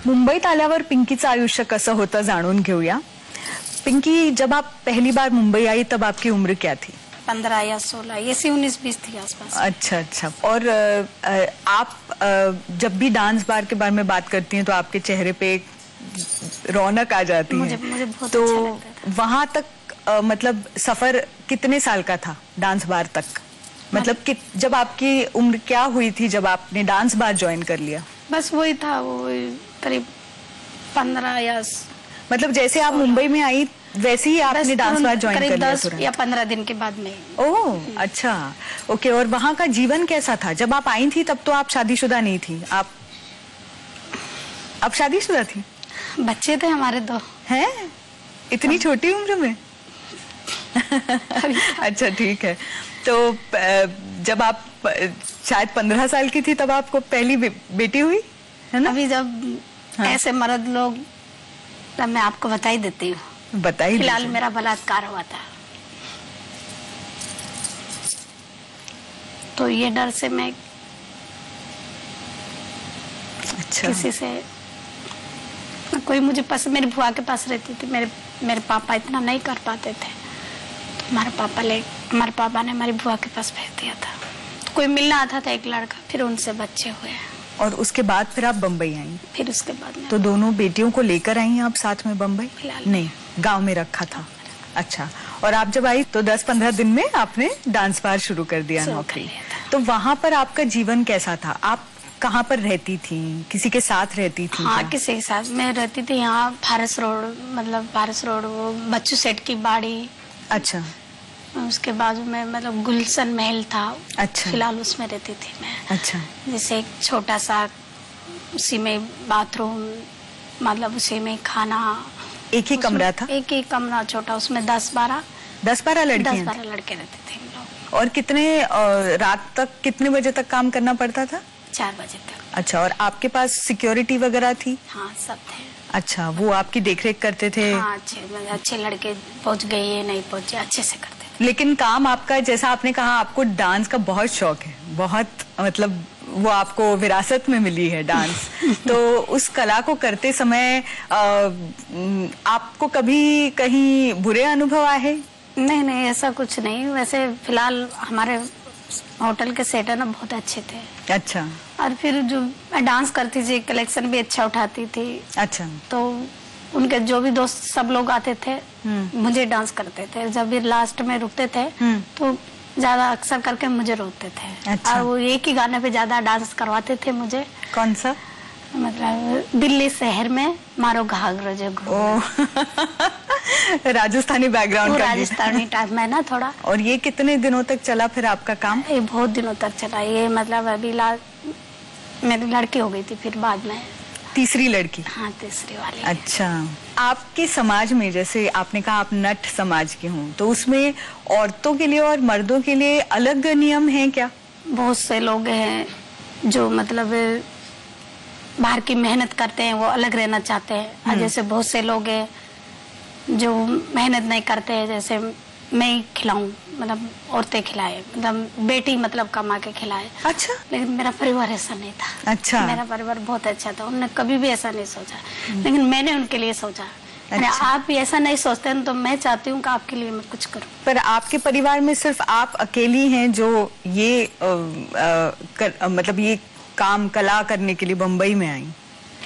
मुंबईत आल्यावर पिंकीचं आयुष्य कसं होतं जाणून घेऊया। पिंकी, जब आप पहली बार मुंबई आई तब आपकी उम्र क्या थी? 15 या 16, ऐसे 19-20 थी आसपास। अच्छा अच्छा। और आप जब भी डांस बार के बारे में बात करती हैं तो आपके चेहरे पे एक रौनक आ जाती है। मुझे बहुत तो अच्छा लगता था। वहां तक मतलब सफर कितने साल का था डांस बार तक? मतलब कि जब आपकी उम्र क्या हुई थी जब आपने डांस बार ज्वाइन कर लिया? बस वही था, वो करीब 15 या मतलब जैसे आप मुंबई में आई वैसे ही आपने डांस बार ज्वाइन कर लिया? 10 या 15 दिन के बाद में। ओह अच्छा, ओके। और वहाँ का जीवन कैसा था? जब आप आई थी तब तो आप शादीशुदा नहीं थी, आप शादीशुदा थी? बच्चे थे हमारे 2। हैं? इतनी छोटी उम्र में? अच्छा ठीक है। तो जब आप शायद 15 साल की थी तब आपको पहली बेटी हुई है ना? अभी जब ऐसे मर्द लोग, तब मैं आपको बता ही देती हूँ। बताइए। फिलहाल मेरा बलात्कार हुआ था, तो ये डर से मैं अच्छा किसी से, कोई मुझे पसंद, मेरी बुआ के पास रहती थी, मेरे पापा इतना नहीं कर पाते थे, तो हमारे पापा ने हमारी बुआ के पास भेज दिया था। तो कोई मिलना आता था एक लड़का, फिर उनसे बच्चे हुए। और उसके बाद फिर आप बम्बई आई? फिर उसके बाद तो दोनों बेटियों को लेकर आई आप साथ में बम्बई? फिलहाल नहीं, गांव में रखा था। अच्छा। और आप जब आई तो 10-15 दिन में आपने डांस बार शुरू कर दिया, नौकरी। तो वहाँ पर आपका जीवन कैसा था? आप कहाँ पर रहती थी? किसी के साथ रहती थी? हाँ, किसी के साथ मैं रहती थी। यहाँ फारस रोड वो बच्चू सेठ की बाड़ी। अच्छा। उसके बाजू में मतलब गुलशन महल था। अच्छा। फिलहाल उसमें रहती थी मैं। अच्छा। जैसे एक छोटा सा, उसी में बाथरूम, मतलब उसी में खाना। एक ही कमरा था? एक ही कमरा छोटा, उसमें 10-12 लड़के रहते थे हम लोग। और कितने रात तक कितने बजे तक काम करना पड़ता था? 4 बजे तक। अच्छा। और आपके पास सिक्योरिटी वगैरह थी? हाँ, सब थे। अच्छा, वो आपकी देखरेख करते थे? हाँ, अच्छे लड़के पहुंच गए, ये नहीं पहुंचे, अच्छे से करते थे। लेकिन काम आपका, जैसा आपने कहा आपको डांस का बहुत शौक है, बहुत, मतलब वो आपको विरासत में मिली है डांस। तो उस कला को करते समय आपको कभी कहीं बुरे अनुभव आए? नहीं, ऐसा कुछ नहीं। वैसे फिलहाल हमारे होटल के सेटर ना बहुत अच्छे थे। अच्छा। और फिर जो मैं डांस करती थी, कलेक्शन भी अच्छा उठाती थी। अच्छा। तो उनके जो भी दोस्त सब लोग आते थे, मुझे डांस करते थे। जब भी लास्ट में रुकते थे तो ज्यादा अक्सर करके मुझे रोकते थे। अच्छा। और वो एक ही गाने पे ज्यादा डांस करवाते थे मुझे। कौन सा? मतलब दिल्ली शहर में मारो घाघरो जो राजस्थानी बैकग्राउंड का? राजस्थानी टाइप में ना थोड़ा। और ये कितने दिनों तक चला फिर आपका काम? ये बहुत दिनों तक चला। ये मतलब अभी मेरी लड़की हो गई थी, फिर बाद में तीसरी लड़की? हाँ, तीसरी वाली। अच्छा। आपके समाज में, जैसे आपने कहा आप नट समाज की हूँ, तो उसमें औरतों के लिए और मर्दों के लिए अलग नियम हैं क्या? बहुत से लोग हैं जो मतलब बाहर की मेहनत करते हैं, वो अलग रहना चाहते हैं। और जैसे बहुत से लोग हैं जो मेहनत नहीं करते हैं, जैसे मैं ही खिलाऊं, मतलब औरतें खिलाए, मतलब बेटी मतलब कमा के खिलाए। अच्छा। लेकिन मेरा परिवार ऐसा नहीं था। अच्छा। मेरा परिवार बहुत अच्छा था, उन्होंने कभी भी ऐसा नहीं सोचा, लेकिन मैंने उनके लिए सोचा। अच्छा। आप भी ऐसा नहीं सोचते हैं, तो मैं चाहती हूँ कि आपके लिए मैं कुछ करूँ। पर आपके परिवार में सिर्फ आप अकेली हैं जो ये मतलब ये काम कला करने के लिए बम्बई में आई?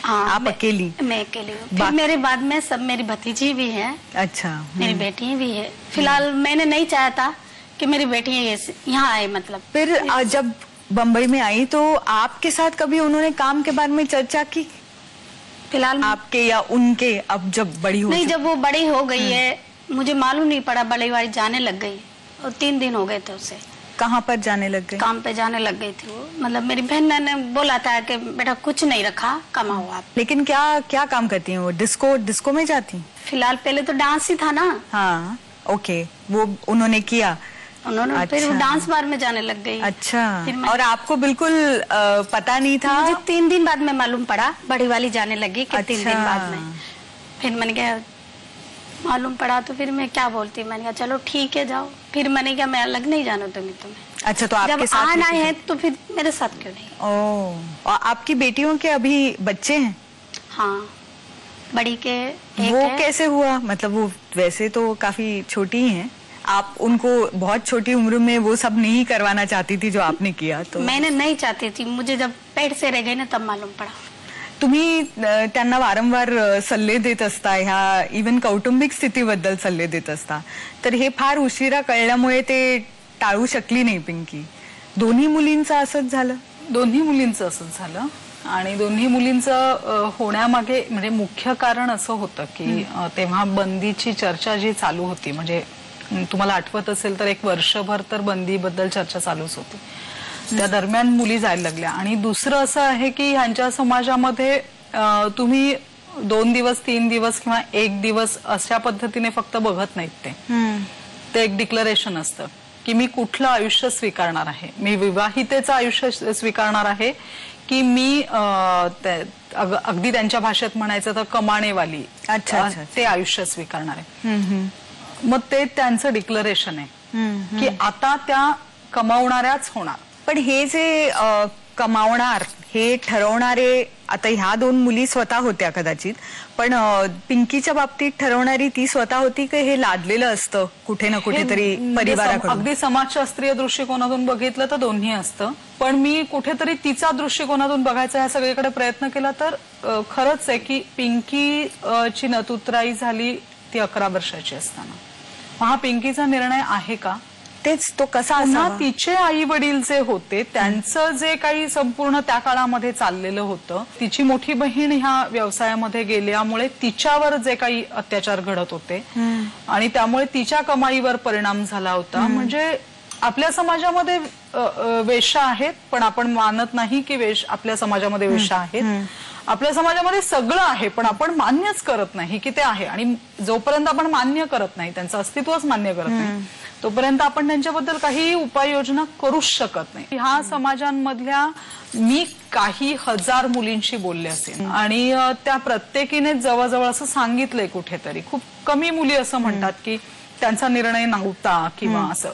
हाँ, आप अकेली? मैं अकेली हूँ। फिर मेरे बाद में सब मेरी भतीजी भी है। अच्छा। मेरी बेटी भी है। फिलहाल मैंने नहीं चाहा था कि मेरी बेटी यहाँ आए। मतलब फिर जब बम्बई में आई तो आपके साथ कभी उन्होंने काम के बारे में चर्चा की? फिलहाल आपके या उनके? अब जब बड़ी हो नहीं, जब वो बड़ी हो गई है, मुझे मालूम नहीं पड़ा। बड़ी वाली जाने लग गई और 3 दिन हो गए थे उसे। कहाँ पर जाने लग गई? काम पे जाने लग गई थी वो। मतलब मेरी बहन ने बोला था कि बेटा कुछ नहीं रखा, कमाओ आप। लेकिन क्या काम करती हैं वो? डिस्को में जाती? फिलहाल पहले तो डांस ही था ना। हाँ, ओके। वो उन्होंने किया? अच्छा। फिर वो डांस बार में जाने लग गई। अच्छा। और आपको बिल्कुल पता नहीं था? मुझे 3 दिन बाद में मालूम पड़ा, बड़ी वाली जाने लगी कि 3 दिन बाद में। फिर मैंने कहा, मालूम पड़ा तो फिर मैं क्या बोलती, मैंने कहा चलो ठीक है जाओ। फिर मैंने कहा मैं अलग नहीं जाना दूंगी तुम्हें। अच्छा, तो आपके जब साथ आना है तो फिर मेरे साथ क्यों नहीं। ओह, और आपकी बेटियों के अभी बच्चे हैं? हाँ, बड़ी के एक वो है। कैसे हुआ? मतलब वो वैसे तो काफी छोटी हैं, आप उनको बहुत छोटी उम्र में वो सब नहीं करवाना चाहती थी जो आपने किया? तो मैंने नहीं चाहती थी, मुझे जब पेट से रह गई ना तब मालूम पड़ा। तुम्ही त्यांना वारंवार सल्ले देत असता, ह्या इव्हन कौटुंबिक स्थितीबद्दल सल्ले देत असता, तर हे फार उशिरा कळल्यामुळे ते टाळू शकली नाही पिंकी. दोन्ही मुलींचं असंच झालं? दोन्ही मुलींचं असंच झालं आणि दोन्ही मुलींचं होण्यामागे म्हणजे मुख्य कारण असं होतं की तेव्हा बंदीची चर्चा जी चालू होती, म्हणजे तुम्हाला आठवत असेल तर एक वर्षभर तर बंदीबद्दल चर्चा चालूच होती. त्या दरम्यान मुली जायला लागल्या. आणि दुसरं असं आहे की ह्यांच्या समाजामध्ये तुम्ही 2 दिवस 3 दिवस किंवा 1 दिवस अशा पद्धतीने फक्त बघत नाहीत. ते एक डिक्लरेशन असतं की मी कुठलं आयुष्य स्वीकारणार आहे, मी विवाहितेचं आयुष्य स्वीकारणार आहे की मी अगदी त्यांच्या भाषेत म्हणायचं तर कमाणेवाली ते आयुष्य स्वीकारणार आहे. मग ते त्यांचं डिक्लरेशन आहे की आता त्या कमावणाऱ्याच होणार. पण हे जे कमावणार हे ठरवणारे, आता ह्या 2 मुली स्वतः होत्या कदाचित, पण पिंकीच्या बाबतीत ठरवणारी ती स्वतः होती की हे लादलेलं असतं कुठे ना कुठेतरी परिवाराकडून? अगदी समाजशास्त्रीय दृष्टिकोनातून बघितलं तर दोन्ही असतं, पण मी कुठेतरी तिचा दृष्टिकोनातून बघायचा ह्या सगळीकडे प्रयत्न केला तर खरंच आहे की पिंकीची नतुत्राई झाली ती 11 वर्षाची असताना. हा पिंकीचा निर्णय आहे का? तेच, तो कसा पुन्हा तिचे आई वडील जे होते त्यांचं जे काही संपूर्ण त्या काळामध्ये चाललेलं होतं, तिची मोठी बहीण ह्या व्यवसायामध्ये गेल्यामुळे तिच्यावर जे काही अत्याचार घडत होते आणि त्यामुळे तिच्या कमाईवर परिणाम झाला होता. म्हणजे आपल्या समाजामध्ये वेश्या आहेत, पण आपण मानत नाही की आपल्या समाजामध्ये वेश्या आहेत. आपल्या समाजामध्ये सगळं आहे, पण आपण मान्यच करत नाही की ते आहे. आणि जोपर्यंत आपण मान्य करत नाही, त्यांचं अस्तित्वच मान्य करत नाही, तोपर्यंत आपण त्यांच्याबद्दल काही उपाययोजना करूच शकत नाही. ह्या समाजांमधल्या मी काही हजार मुलींशी बोलले असेल आणि त्या प्रत्येकीने जवळजवळ असं सांगितलंय कुठेतरी. खूप कमी मुली असं म्हणतात की त्यांचा निर्णय नव्हता किंवा असं.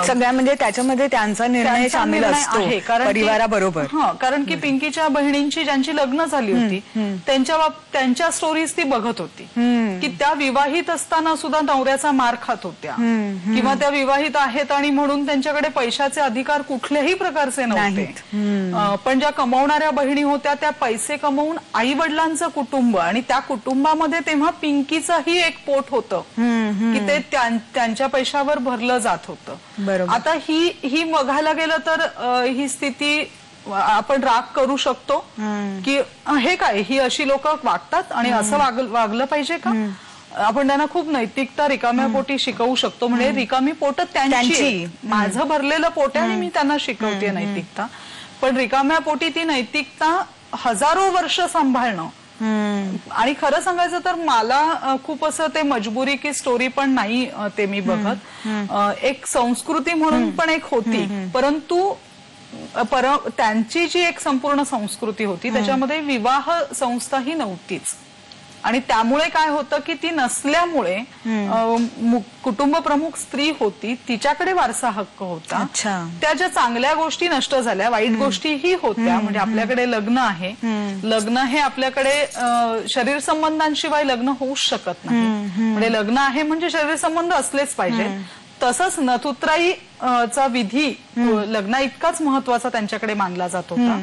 सगळ्या म्हणजे त्याच्यामध्ये त्यांचा निर्णय सामील असतो परिवाराबरोबर. कारण की पिंकीच्या बहिणींची ज्यांची लग्न झाली होती त्यांच्या स्टोरीज ती बघत होती की त्या विवाहित असताना सुद्धा नवऱ्याचा मार खात होत्या किंवा त्या विवाहित आहेत आणि म्हणून त्यांच्याकडे पैशाचे अधिकार कुठल्याही प्रकारचे नव्हते. पण ज्या कमावणाऱ्या बहिणी होत्या त्या पैसे कमवून आई वडिलांचं कुटुंब आणि त्या कुटुंबामध्ये तेव्हा पिंकीचंही एक पोट होतं की ते त्यांच्या पैशावर भरलं जात होतं. आता ही बघायला गेलं तर ही स्थिती आपण राग करू शकतो की हे काय, ही अशी लोक वागतात आणि असं वागलं पाहिजे का? आपण त्यांना खूप नैतिकता रिकाम्या पोटी शिकवू शकतो. म्हणजे रिकामी पोट त्यांची, माझं भरलेलं पोट आहे आणि मी त्यांना शिकवते नैतिकता. पण रिकाम्या पोटी ती नैतिकता हजारो वर्ष सांभाळणं. आणि खरं सांगायचं तर मला खूप असं ते मजबुरी की स्टोरी पण नाही ते मी बघत. एक संस्कृती म्हणून पण एक होती, परंतु त्यांची जी एक संपूर्ण संस्कृती होती त्याच्यामध्ये विवाह संस्था ही नव्हतीच. आणि त्यामुळे काय होतं की ती नसल्यामुळे कुटुंब प्रमुख स्त्री होती, तिच्याकडे वारसा हक्क होता. त्या ज्या चांगल्या गोष्टी नष्ट झाल्या, वाईट गोष्टीही होत्या. म्हणजे आपल्याकडे लग्न आहे, लग्न हे आपल्याकडे शरीर संबंधांशिवाय लग्न होऊच शकत नाही. म्हणजे लग्न आहे म्हणजे शरीर संबंध असलेच पाहिजे. तसंच नथुत्राईचा विधी लग्ना इतकाच महत्वाचा त्यांच्याकडे मानला जात होता.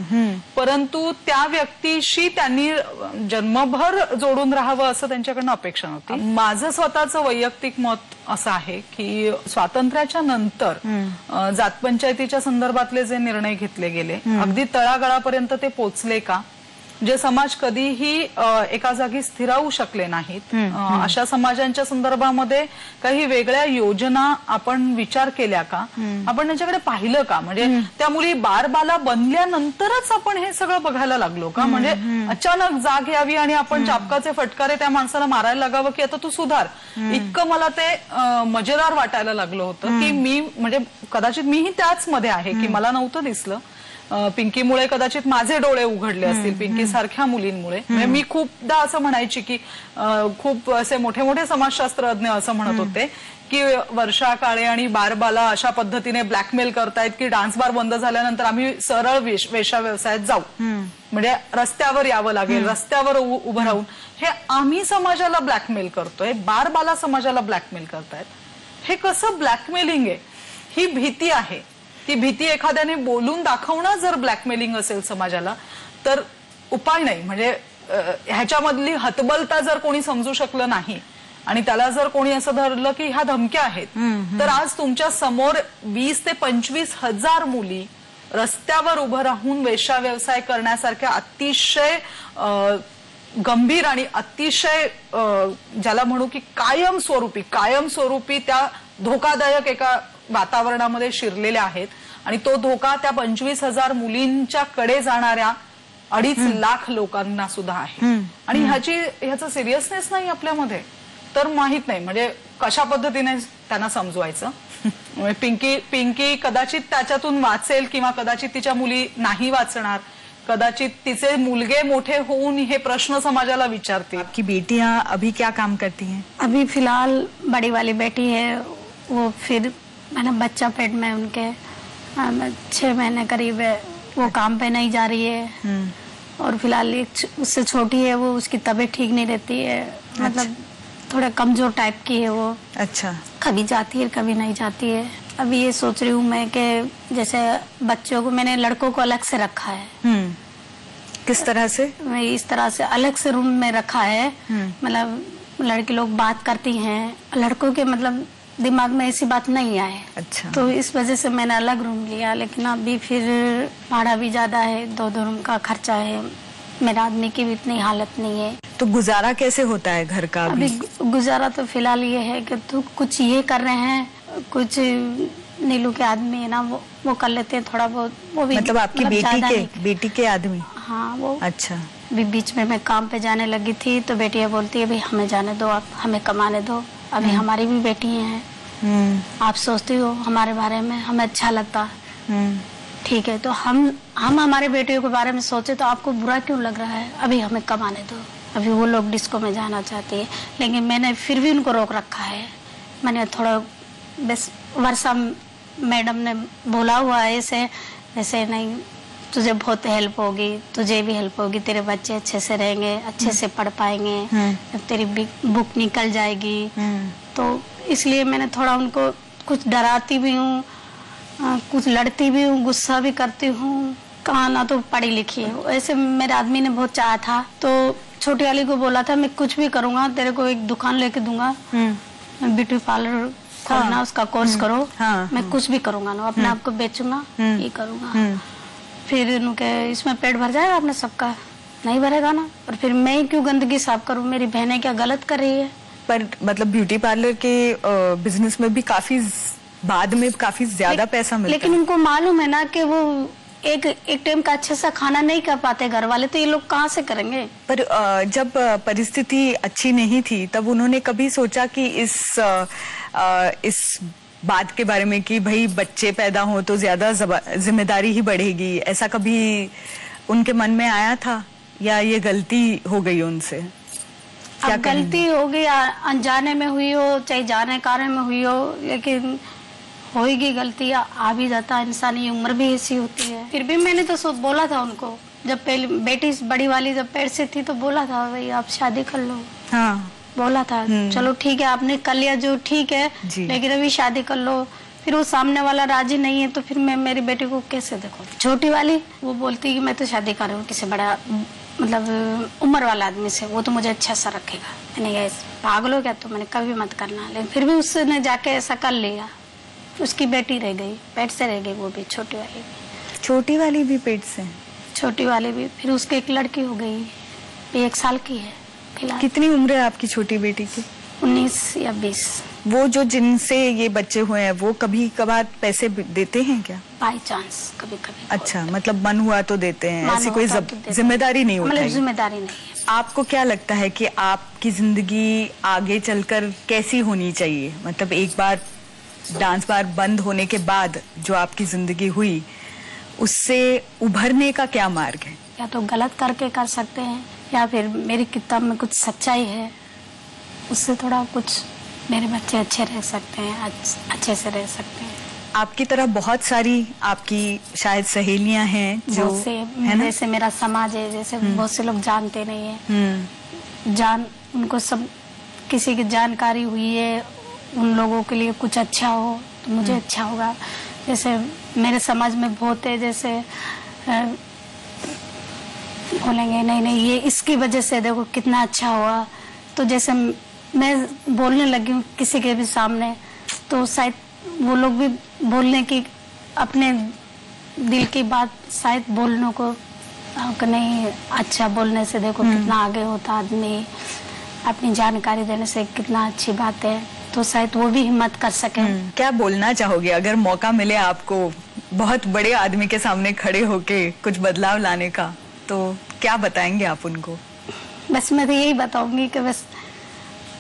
परंतु त्या व्यक्तीशी त्यांनी जन्मभर जोडून राहावं असं त्यांच्याकडनं अपेक्षा नव्हती. माझं स्वतःचं वैयक्तिक मत असं आहे की स्वातंत्र्याच्या नंतर जातपंचायतीच्या संदर्भातले जे निर्णय घेतले गेले अगदी तळागाळापर्यंत ते पोचले का? जे समाज कधीही एका जागी स्थिरावू शकले नाहीत, अशा समाजांच्या संदर्भामध्ये काही वेगळ्या योजना आपण विचार केल्या का? आपण त्याच्याकडे पाहिलं का? म्हणजे त्या मुली बारबाला बनल्यानंतरच आपण हे सगळं बघायला लागलो का? म्हणजे अचानक जाग यावी आणि आपण चापकाचे फटकारे त्या माणसाला मारायला लागावं की आता तू सुधार, इतकं मला ते मजेदार वाटायला लागलं होतं की मी म्हणजे कदाचित मीही त्याच मध्ये आहे की मला नव्हतं दिसलं पिंकीमुळे कदाचित माझे डोळे उघडले असतील, पिंकी सारख्या मुलींमुळे. म्हणजे मी खूपदा असं म्हणायची की खूप असे मोठे मोठे समाजशास्त्रज्ञ असं म्हणत होते की वर्षा काळे आणि बारबाला अशा पद्धतीने ब्लॅकमेल करतायत की डान्स बार बंद झाल्यानंतर आम्ही सरळ वेश्या व्यवसायात जाऊ, म्हणजे रस्त्यावर यावं लागेल, रस्त्यावर उभं राहून. हे आम्ही समाजाला ब्लॅकमेल करतोय, बारबाला समाजाला ब्लॅकमेल करतायत. हे कसं ब्लॅकमेलिंग आहे? ही भीती आहे. ती भीती एखाद्याने बोलून दाखवणं जर ब्लॅकमेलिंग असेल समाजाला तर उपाय नाही. म्हणजे ह्याच्यामधली हतबलता जर कोणी समजू शकलं नाही आणि त्याला जर कोणी असं धरलं की ह्या धमक्या आहेत, तर आज तुमच्या समोर 20 ते 25 हजार मुली रस्त्यावर उभं राहून वेश्या व्यवसाय करण्यासारख्या अतिशय गंभीर आणि अतिशय ज्याला म्हणू की कायमस्वरूपी त्या धोकादायक एका वातावरणामध्ये शिरलेल्या आहेत. आणि तो धोका त्या 25,000 मुलींच्या कडे जाणाऱ्या 2.5 लाख लोकांना सुद्धा आहे. आणि ह्याचं सिरियसनेस नाही आपल्यामध्ये, तर माहित नाही म्हणजे कशा पद्धतीने त्यांना समजवायचं. पिंकी कदाचित त्याच्यातून वाचेल किंवा कदाचित तिच्या मुली नाही वाचणार, कदाचित तिचे मुलगे मोठे होऊन हे प्रश्न समाजाला विचारतील. आपकी बेटियां अभी क्या काम करती हैं? अभी फिलहाल बड़ी वाली बेटी है, वो फिर मैंने बच्चा पेट में उनके 6 महीने करीब है, वो काम पे नहीं जा रही है. और फिलहाल उससे छोटी है, वो उसकी तबीयत ठीक नहीं रहती है. मतलब थोड़ा कमजोर टाइप की है वो. अच्छा. कभी जाती है कभी नहीं जाती है. अभी ये सोच रही हूँ मैं कि जैसे बच्चों को, मैंने लड़कों को अलग से रखा है. किस तरह से? मैं इस तरह से अलग से रूम में रखा है. मतलब लड़के लोग बात करती हैं, लड़कों के मतलब दिमाग में ऐसी बात नहीं आए. अच्छा. तो इस वजह से मैंने अलग रूम लिया. लेकिन अभी फिर भाड़ा भी ज्यादा है, 2 रूम का खर्चा है, मेरा आदमी की भी इतनी हालत नहीं है. तो गुजारा कैसे होता है घर का? अभी गुजारा तो फिलहाल ये है कि तो कुछ ये कर रहे हैं, कुछ नीलू के आदमी है ना, वो कर लेते हैं थोड़ा बहुत. वो भी मतलब आपकी बेटी के आदमी? हाँ वो. अच्छा. अभी बीच में मैं काम पे जाने लगी थी तो बेटी बोलती है भाई हमें जाने दो, आप हमें कमाने दो. अभी हमारी भी बेटी हैं. आप सोचती हो हमारे बारे में, हमें अच्छा लगता. ठीक है, तो हम हमारे बेटियों के बारे में सोचे तो आपको बुरा क्यों लग रहा है? अभी हमें कमाने दो. अभी वो लोग डिस्को में जाना चाहती है, लेकिन मैंने फिर भी उनको रोक रखा है. मैंने थोड़ा बस वर्षा मैडम ने बोला हुआ है ऐसे नहीं, तुझे बहुत हेल्प होगी, तुझे भी हेल्प होगी, तेरे बच्चे अच्छे से रहेंगे, अच्छे से पढ़ पाएंगे, तेरी बुक निकल जाएगी. तो इसलिए मैंने थोड़ा उनको कुछ डराती भी हूँ, कुछ लड़ती भी हूँ, गुस्सा भी करती हूँ. कहाँ ना तो पढ़ी लिखी है. ऐसे मेरे आदमी ने बहुत चाहा था, तो छोटी वाली को बोला था मैं कुछ भी करूँगा, तेरे को एक दुकान लेके दूंगा, ब्यूटी पार्लर खोलना, उसका कोर्स करो. मैं कुछ भी करूँगा ना, अपने आप को बेचूंगा, ये करूँगा. फिर उनके इसमें पेट भर जाएगा अपने सबका? नहीं भरेगा ना. और फिर मैं क्यों गंदगी साफ करूँ? मेरी बहनें क्या गलत कर रही है? पर मतलब ब्यूटी पार्लर के बिजनेस में भी काफी बाद में काफी ज्यादा पैसा मिलता है. लेकिन उनको मालूम है ना कि वो एक टाइम का अच्छा सा खाना नहीं कर पाते घर वाले, तो ये लोग कहाँ से करेंगे? पर जब परिस्थिति अच्छी नहीं थी तब उन्होंने कभी सोचा कि इस बात के बारे में कि भाई बच्चे पैदा हो तो ज्यादा जिम्मेदारी ही बढ़ेगी, ऐसा कभी उनके मन में आया था या ये गलती हो गई उनसे? क्या गलती हो गई, अनजाने में हुई हो चाहे जाने कारण में हुई हो, लेकिन होगी गलती, आ भी जाता. इंसानी उम्र भी ऐसी होती है. फिर भी मैंने तो बोला था उनको, जब पहले बेटी बड़ी वाली जब पेट से थी तो बोला था भाई आप शादी कर लो. हाँ बोला था. चलो ठीक है, आपने कर लिया जो ठीक है, लेकिन अभी शादी कर लो. फिर वो सामने वाला राजी नहीं है तो फिर मैं मेरी बेटी को कैसे देखो? छोटी वाली वो बोलती कि मैं तो शादी कर रही हूँ किसी बड़ा मतलब उम्र वाला आदमी से, वो तो मुझे अच्छा सा रखेगा. मैंने कहा पागल हो क्या? तो मैंने कभी मत करना. लेकिन फिर भी उसने जाके ऐसा कर लिया. उसकी बेटी रह गई, पेट से रह गई, वो भी छोटी वाली भी. छोटी वाली भी पेट से? छोटी वाली भी. फिर उसकी एक लड़की हो गई, 1 साल की है फिलहाल. कितनी उम्र है आपकी छोटी बेटी की? 19 या 20. वो जो जिनसे ये बच्चे हुए हैं वो कभी कभार पैसे देते हैं क्या? बाई चांस कभी कभी. अच्छा, मतलब मन हुआ तो देते हैं, ऐसी कोई जिम्मेदारी नहीं होती? मतलब जिम्मेदारी नहीं है. आपको क्या लगता है कि आपकी जिंदगी आगे चलकर कैसी होनी चाहिए? मतलब एक बार डांस बार बंद होने के बाद जो आपकी जिंदगी हुई उससे उभरने का क्या मार्ग है? या तो गलत करके कर सकते हैं, या फिर मेरी किताब में कुछ सच्चाई है, उससे थोड़ा कुछ मेरे बच्चे अच्छे रह सकते हैं, अच्छे से रह सकते हैं। आपकी तरह बहुत सारी आपकी शायद सहेलियां हैं जो से है ना? जैसे मेरा समाज है, जैसे बहुत से लोग जानते नहीं है, उनको सब किसी की जानकारी हुई है, उन लोगों के लिए कुछ अच्छा हो तो मुझे अच्छा होगा। जैसे मेरे समाज में बहुत है, जैसे बोलेंगे नहीं नहीं ये इसकी वजह से देखो कितना अच्छा हुआ, तो जैसे मैं बोलने लगी हूँ किसी के भी सामने, तो शायद वो लोग भी बोलने की अपने दिल की बात शायद बोलने को नहीं, अच्छा बोलने से देखो कितना आगे होता आदमी, अपनी जानकारी देने से कितना अच्छी बात है, तो शायद वो भी हिम्मत कर सके। क्या बोलना चाहोगे अगर मौका मिले आपको बहुत बड़े आदमी के सामने खड़े होके कुछ बदलाव लाने का, तो क्या बताएंगे आप उनको? बस मैं तो यही बताऊंगी कि बस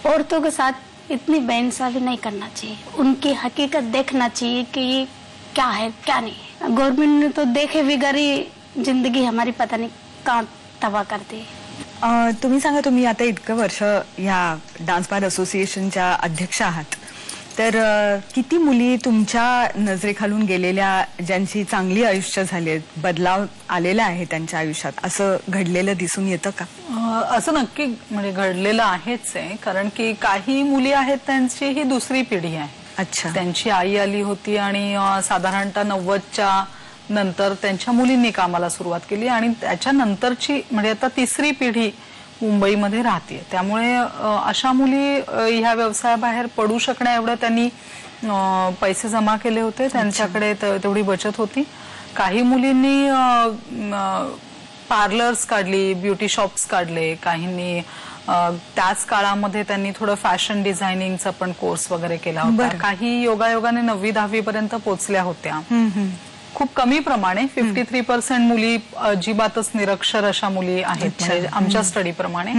औरतों के साथ इतनी बेइंसाफी नहीं करना चाहिए, उनकी हकीकत देखना चाहिए कि ये क्या है क्या नहीं है। गवर्नमेंट ने तो देखे बिगर ही जिंदगी हमारी पता नहीं कहाँ तबाह कर दी। तुम्ही सांगा, तुम्ही आता इतकं वर्ष या डान्स बार असोसिएशनच्या अध्यक्ष आहात, तर किती मुली तुमच्या नजरेखालून गेलेल्या ज्यांची चांगली आयुष्य झाले, बदलाव आलेला आहे त्यांच्या आयुष्यात, असं घडलेलं दिसून येतं का? असं नक्की म्हणजे घडलेलं आहेच आहे, कारण की काही मुली आहेत त्यांची ही दुसरी पिढी आहे. अच्छा. त्यांची आई आली होती आणि साधारणतः 90च्या नंतर त्यांच्या मुलींनी कामाला सुरुवात केली आणि त्याच्यानंतरची म्हणजे आता तिसरी पिढी मुंबईमध्ये राहते. त्यामुळे अशा मुली ह्या व्यवसायाबाहेर पडू शकण्या एवढं त्यांनी पैसे जमा केले होते, त्यांच्याकडे तेवढी बचत होती. काही मुलींनी पार्लर्स काढली, ब्युटी शॉप्स काढले, काहींनी त्याच काळामध्ये त्यांनी थोडं फॅशन डिझायनिंगचा पण कोर्स वगैरे केला होता. काही योगायोगाने 9वी 10वी पर्यंत पोहोचल्या होत्या. खूप कमी प्रमाणे 53% मुली अजिबातच निरक्षर अशा मुली आहेत म्हणजे आमच्या स्टडी प्रमाणे.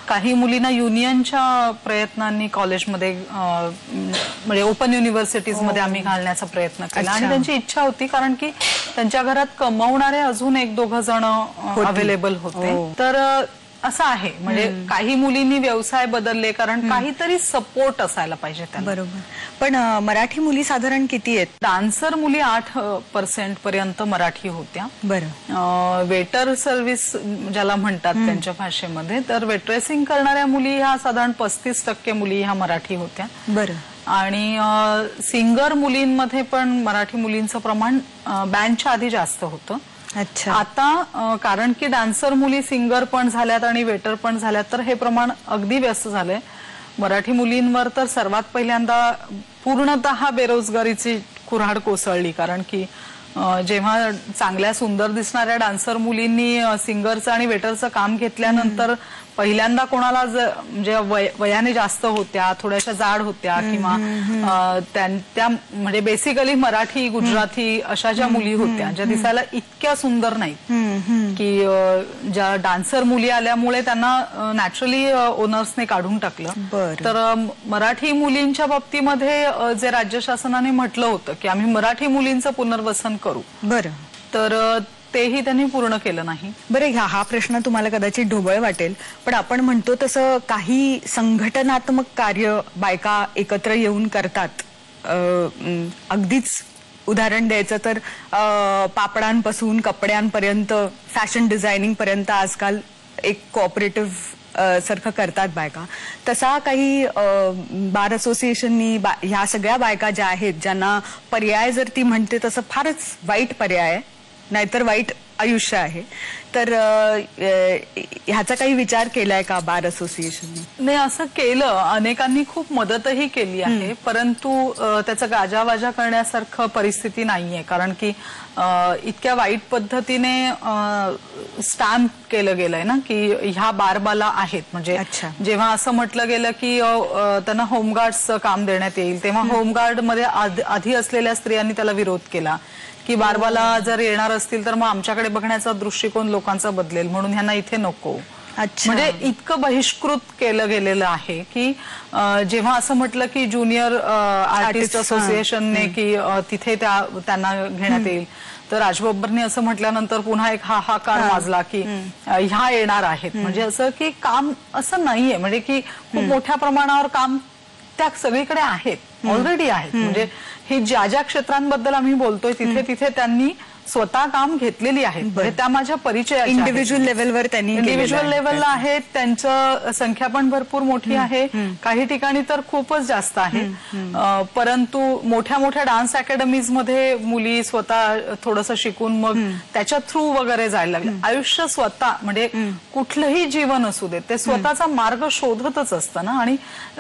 काही मुलींना युनियनच्या प्रयत्नांनी कॉलेजमध्ये म्हणजे ओपन युनिव्हर्सिटीज मध्ये आम्ही घालण्याचा प्रयत्न केला आणि त्यांची इच्छा होती, कारण की त्यांच्या घरात कमावणारे अजून 1-2 जण अवेलेबल होते. तर असं आहे म्हणजे काही मुलींनी व्यवसाय बदलले, कारण काहीतरी सपोर्ट असायला पाहिजे त्यांना. बरोबर. पण मराठी मुली साधारण किती आहेत? डान्सर मुली 8% पर्यंत मराठी होत्या. बरं. वेटर सर्व्हिस ज्याला म्हणतात त्यांच्या भाषेमध्ये, तर वेट्रेसिंग करणाऱ्या मुली ह्या साधारण 35% मुली ह्या मराठी होत्या. बरं. आणि सिंगर मुलींमध्ये पण मराठी मुलींचं प्रमाण बॅनच्या आधी जास्त होतं. अच्छा. आता कारण की डान्सर मुली सिंगर पण झाल्यात आणि वेटर पण झाल्यात, तर हे प्रमाण अगदी व्यस्त झालंय. मराठी मुलींवर तर सर्वात पहिल्यांदा पूर्णतः बेरोजगारीची कुऱ्हाड कोसळली, कारण की जेव्हा चांगल्या सुंदर दिसणाऱ्या डान्सर मुलींनी सिंगरचं आणि वेटरचं काम घेतल्यानंतर पहिल्यांदा कोणाला म्हणजे वयाने जास्त होत्या, थोड्याशा जाड होत्या किंवा त्या म्हणजे बेसिकली मराठी गुजराती अशा ज्या मुली होत्या ज्या दिसायला इतक्या सुंदर नाहीत, की ज्या डान्सर मुली आल्यामुळे त्यांना नॅचरली ओनर्सने काढून टाकलं. तर मराठी मुलींच्या बाबतीमध्ये जे राज्य शासनाने म्हटलं होतं की आम्ही मराठी मुलींचं पुनर्वसन करू, बरं, तर तेही त्यांनी पूर्ण केलं नाही. बरं, हा प्रश्न तुम्हाला कदाचित ढोबळ वाटेल, पण आपण म्हणतो तसं काही संघटनात्मक कार्य बायका एकत्र येऊन करतात. अगदीच उदाहरण द्यायचं तर पापडांपासून कपड्यांपर्यंत, फॅशन डिझायनिंग पर्यंत आजकाल एक कोऑपरेटिव्ह सारखं करतात बायका. तसा काही बार असोसिएशननी ह्या सगळ्या बायका ज्या आहेत, ज्यांना पर्याय जर ती म्हणते तसं फारच वाईट पर्याय आहे, नाहीतर वाईट आयुष्य आहे, तर ह्याचा काही विचार केलाय का बार असोसिएशनने? नाही, असं केलं, अनेकांनी खूप मदतही केली आहे, परंतु त्याचा गाजावाजा करण्यासारखं परिस्थिती नाहीये, कारण की इतक्या वाईट पद्धतीने स्टॅम्प केलं गेलंय ना की ह्या बारबाला आहेत. म्हणजे जेव्हा असं म्हटलं गेलं की त्यांना होमगार्डचं काम देण्यात येईल, तेव्हा होमगार्ड मध्ये आधी असलेल्या स्त्रियांनी त्याला विरोध केला की बारबाला जर येणार असतील तर मग आमच्याकडे बघण्याचा दृष्टिकोन लोकांचा बदलेल, म्हणून ह्यांना इथे नको. म्हणजे इतकं बहिष्कृत केलं गेलेलं आहे की जेव्हा असं म्हटलं की ज्युनियर आर्टिस्ट असोसिएशनने की तिथे त्यांना घेण्यात येईल, तर राज बब्बरने असं म्हटल्यानंतर पुन्हा एक हाहाकार माजला की ह्या येणार आहेत. म्हणजे असं की काम असं नाहीये, म्हणजे की खूप मोठ्या प्रमाणावर काम त्या सगळीकडे आहेत, ऑलरेडी आहेत. म्हणजे हे ज्या ज्या क्षेत्रांबद्दल आम्ही बोलतोय तिथे तिथे त्यांनी स्वतः काम घेतलेली आहेत. म्हणजे त्या माझ्या परिचयाच्या इंडिव्हिज्युअल लेवलवर त्यांनी इंडिव्हिज्युअल लेवलला आहेत. त्यांचं संख्या पण भरपूर मोठी आहे, काही ठिकाणी तर खूपच जास्त आहे. परंतु मोठ्या मोठ्या डान्स अकॅडमीज मध्ये मुली स्वतः थोडंसं शिकून मग त्याच्या थ्रू वगैरे जायला लागले. आयुष्य स्वतः म्हणजे कुठलंही जीवन असू दे ते स्वतःचा मार्ग शोधतच असतं ना, आणि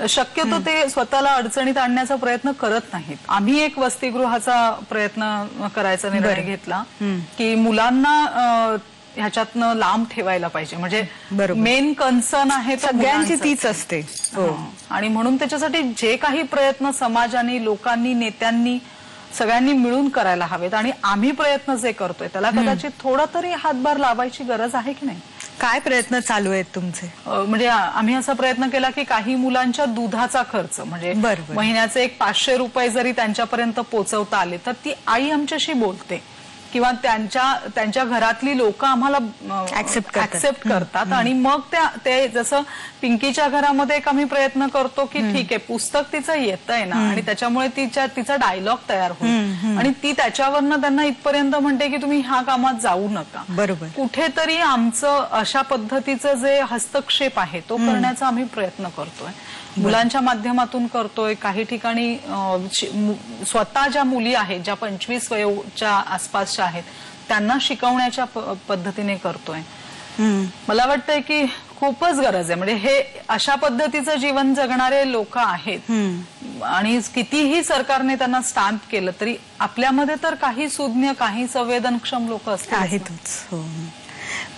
शक्यतो ते स्वतःला अडचणीत आणण्याचा प्रयत्न करत नाहीत. आम्ही एक वसतिगृहाचा प्रयत्न करायचा निर्णय घेतला की मुलांना ह्याच्यातनं लांब ठेवायला पाहिजे. म्हणजे मेन कन्सर्न आहे सगळ्यांची तीच असते. आणि म्हणून त्याच्यासाठी जे काही प्रयत्न समाजाने, लोकांनी, नेत्यांनी सगळ्यांनी मिळून करायला हवेत. आणि आम्ही प्रयत्न जे करतोय त्याला कदाचित थोडा तरी हातभार लावायची गरज आहे की नाही. काय प्रयत्न चालू आहेत तुमचे? म्हणजे आम्ही असा प्रयत्न केला की काही मुलांच्या दुधाचा खर्च म्हणजे महिन्याचे एक 500 रुपये जरी त्यांच्यापर्यंत पोहोचवता आले तर ती आई आमच्याशी बोलते किंवा त्यांच्या घरातली लोक आम्हाला ऍक्सेप्ट करतात. आणि मग ते जसं पिंकीच्या घरामध्ये एक आम्ही प्रयत्न करतो की ठीक आहे पुस्तक तिचं येतंय ना, आणि त्याच्यामुळे तिचा डायलॉग तयार होईल आणि ती त्याच्यावरनं त्यांना इथपर्यंत म्हणते की तुम्ही ह्या कामात जाऊ नका. बरोबर. कुठेतरी आमचं अशा पद्धतीचं जे हस्तक्षेप आहे तो करण्याचा आम्ही प्रयत्न करतोय, मुलांच्या माध्यमातून करतोय. काही ठिकाणी स्वतः ज्या मुली आहेत ज्या 25 वयोच्या आसपासच्या आहेत त्यांना शिकवण्याच्या पद्धतीने करतोय. मला वाटतंय की खूपच गरज आहे. म्हणजे हे अशा पद्धतीचं जीवन जगणारे लोक आहेत आणि कितीही सरकारने त्यांना स्टॅम्प केलं तरी आपल्यामध्ये तर काही सुज्ञ, काही संवेदनक्षम लोक आहेतच.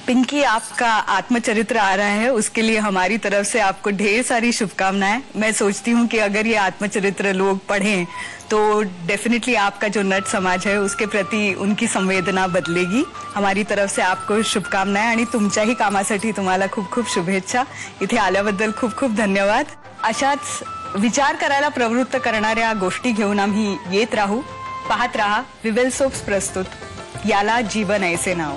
पिंकी, आपका आत्मचरित्र आ रहा है, उसके लिए हमारी तरफ से आपको ढेर सारी शुभकामनाएं. मैं सोचती हूँ कि अगर ये आत्मचरित्र लोग पढ़ें तो डेफिनेटली आपका जो नट समाज है उसके प्रति उनकी संवेदना बदलेगी. हमारी तरफ से आपको शुभकामनाएं आणि तुमच्याही कामासाठी तुम्हाला खूप खूप शुभेच्छा. इथे आल्याबद्दल खूप खूप धन्यवाद. अशाच विचार करायला प्रवृत्त करणाऱ्या गोष्टी घेऊन आम्ही येत राहू. पाहत रहा विवेल सोप्स प्रस्तुत याला जीवन ऐसे नाव.